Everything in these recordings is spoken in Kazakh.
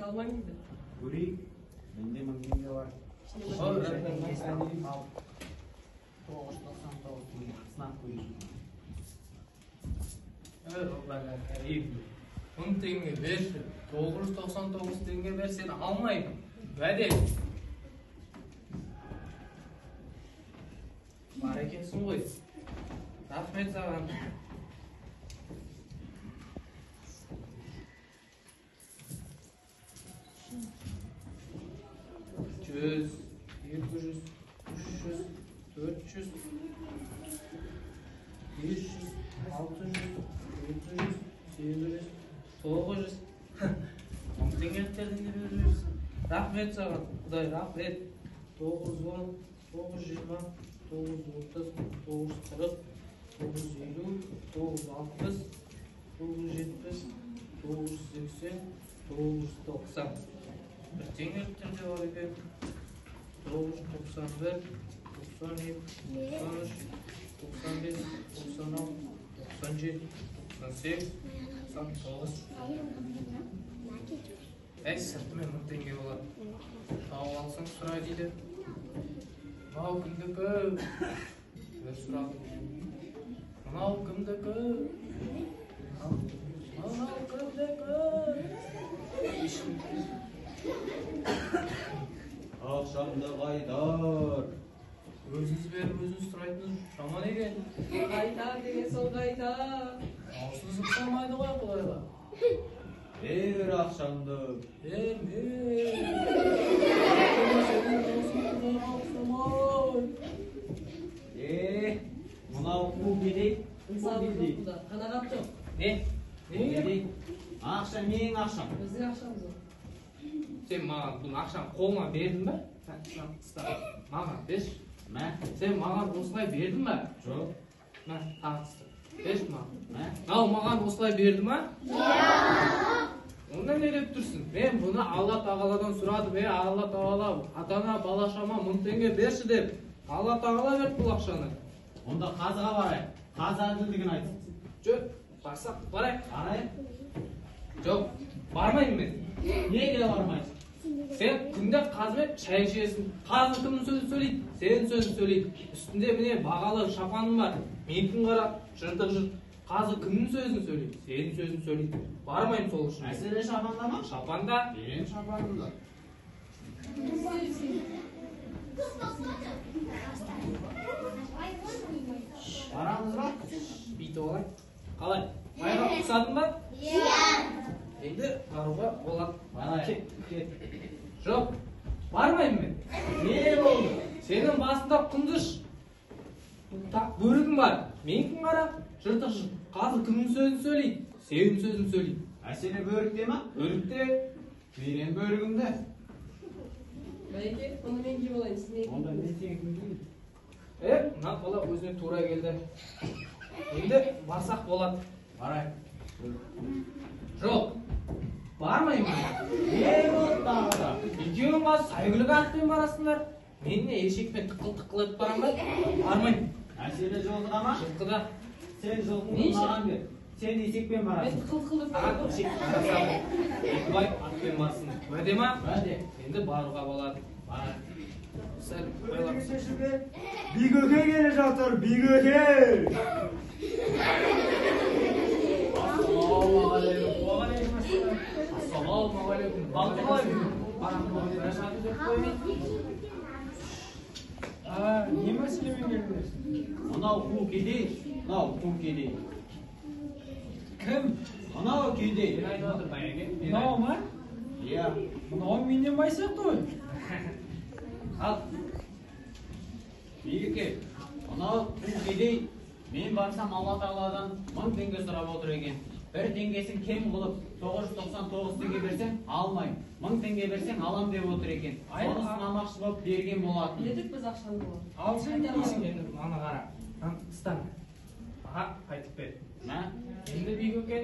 Almayın mı? Guri, bende mangga var. Oh, Sen al. 999 sınav koyuyorsun. Evet, oğlanlar iyi. 10 tenge ver, 999 tenge ver, sen almayın. Vade. Var ekensin koy. Rahmet sağlam. Yüz, 700, 300, 400, 500, 600, 700, 800, 900. Tengeklerden de veriyoruz. Rahmet sana, Kuday rahmet. 910, 920, 930, 940, 950, 960, 970, 980, 990. Tengeklerden var ekan. 991, 92, 93, 95, 96, 97, 98, 99. Sırtım hemen tenge болады. Tауып алсаң сұра дейді. Мынау кімдікі? Бір сұрадым. Мынау кімдікі? Мынау кімдікі? Akşamda Haydar. Өзіңіз беріп өзіңіз сұрайтын жаман екен. Қайта деген сол қайта. Аусыз ұқсамайды ғой құдайға. Her akşamda. Мынау bu gidek. Мысалы бұл да қанағат жоқ. Не? Gidek. Akşam ең akşam. Біздің ақшамыз жоқ. Сен маған бұл ақшаны қолыңа бердің ба? Маған берші. Сен маған осылай бердің ба? Жоқ. Тағысты. Берші маған. Мынау маған осылай берді ма? Онда не деп тұрсың? Мен бұны Алла Тағаладан сұрадым. Алла Тағала ата-ана бала-шама 1000 теңге берші деп. Алла Тағала берді бұл ақшаны. Онда қазыға барайық. Қазы әділдігін айтсын. Жоқ, барсақ барайық. Барайық. Жоқ, бармаймын мен. Неге бармайсың? Сен күнде қазымен шай ішесің. Қазы кімнің сөзін сөйлейді? Сенің сөзін сөйлейді. Үстінде міне бағалы шапаным бар. Менікін қара, жыртық-жырт. Қазы кімнің сөзін сөйлейді? Сенің сөзін сөйлейді. Бармаймын сол үшін. Мәселе шапанда ма? Шапанда. Берен шапанында. Барамыз ба? Бүйтіп алайық. Қалай? Байға ұқсадың ба? Енді баруға болады. Барайық. Кет. Жоқ, бармаймын мен. Не болды? Сенің басында құндыз бөрігің бар. Менікін қара, жыртық-жырт. Қазы кімнің сөзін сөйлейді? Сенің сөзін сөйлейді. Мәселе бөрікте ма? Бөрікте. Берен бөрігімді. Байеке, оны мен киіп алайын, сіз не Онда киіп мен сені кім деймін? Мына бала өзіне тура келді. Енді барсақ болады. Барайық. Жоқ, бармаймын. Не болды тағы да? Екеуің қазір сәйгүлік атпен барасыңдар. Мен не ершекпен тықыл-тықыл етіп барам ба? Бармаймын. Мәселе жылқыда ма? Жылқыда. Сен жылқыны маған бер. Сен есекпен мен барасың. тықыл-тықыл деп Саған барам. ершекпен барасам. Екібай атпен барсын. Уәде ма? Уәде. Енді баруға болады. Барайық. Сәл байлап. Бигөке келе жатыр, Бигөке! Ассалаумағалейкум. Бал қалай? Рашады деп қоймайды. Не мәселемен келдіңіз? Мынау қу кедей, мынау қу кедей. Кім? Мынау кедей. Мен айтып отыр байеке. Мынау ма? Иә. Мынау менен бай сияқты ғой. Ал. Бигөке, мынау қу кедей. Мен барсам Алла Тағаладан 1000 теңге сұрап отыр екен. 1 теңгесін кем қылып 999 теңге берсең алмаймын. 1000 теңге берсең алам деп отыр екен. Соны сынамақшы болып берген болатын. Дедік біз ақшаны болады. Ал сен не дейсің? Енді мана қара. Тыстан. Аға, қайтып бер. Мә? Енді Бигөке,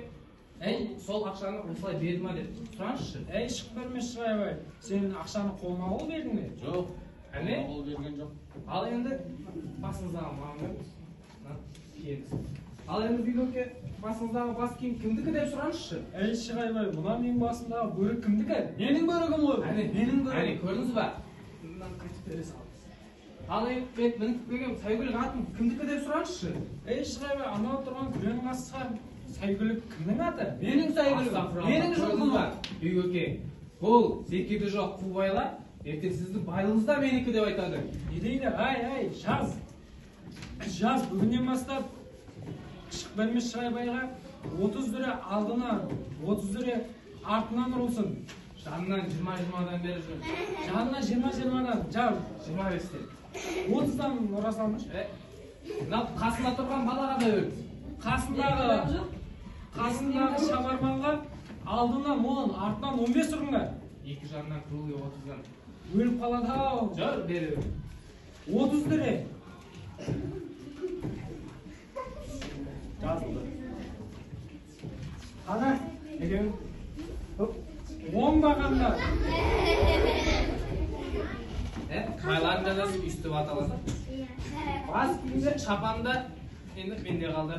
Ey, сол ақшаны осылай берді ма деп сұрашы. ей шық бермес Шырайбай. Сен ақшаны қолма қол бердің бе? Жоқ. Әне? Ол берген жоқ. Ал енді басыңыздағы маған киеңіз. Ал енді Бүйдеке басыңыздағы бас киім кімдікі деп сұрашы. Ей Шырайбай, мына менің басымдағы бөрік кімдікі? Менің бөрігім ғой. Әне, Менің бөрігім. әне көрдіңіз ба? Мынаны қайтып бере салыңыз. Ал енді мен мініп келген Сайгүл атым кімдікі деп сұрашы. Ей Шырайбай, анау тұрған күрең қасқа Сайгүл кімнің аты? Менің Сайгүлім. Менің жылқым бар. Бүйдеке, бұл зекеті жоқ қу байлар ертең сіздің байлығыңыз да менікі деп айтады. Не дейді? Ай, жаз. Жаз бүгіннен бастап шық бермес Шырайбайға 30 лира алдынан, 30 лира артынан ұрылсын. Жанынан 20-20-дан бері жүр. Жанына 20-20-дан, жаз. 25-тен. 30-дан ұра салмыш. Мынау қасында тұрған балаға да өлді. Қасындағы шабарманға алдынан 10, артынан 15 ұрынға. Екі жағынан круглый 30-дан. Өліп қалады ау. Жүр, бері. 30 лира. Жазылды. Қана, екеуің. 10 бағанда. Байлардың жазасы үстіп аталады. Бас киімде, шапанда енді менде қалды.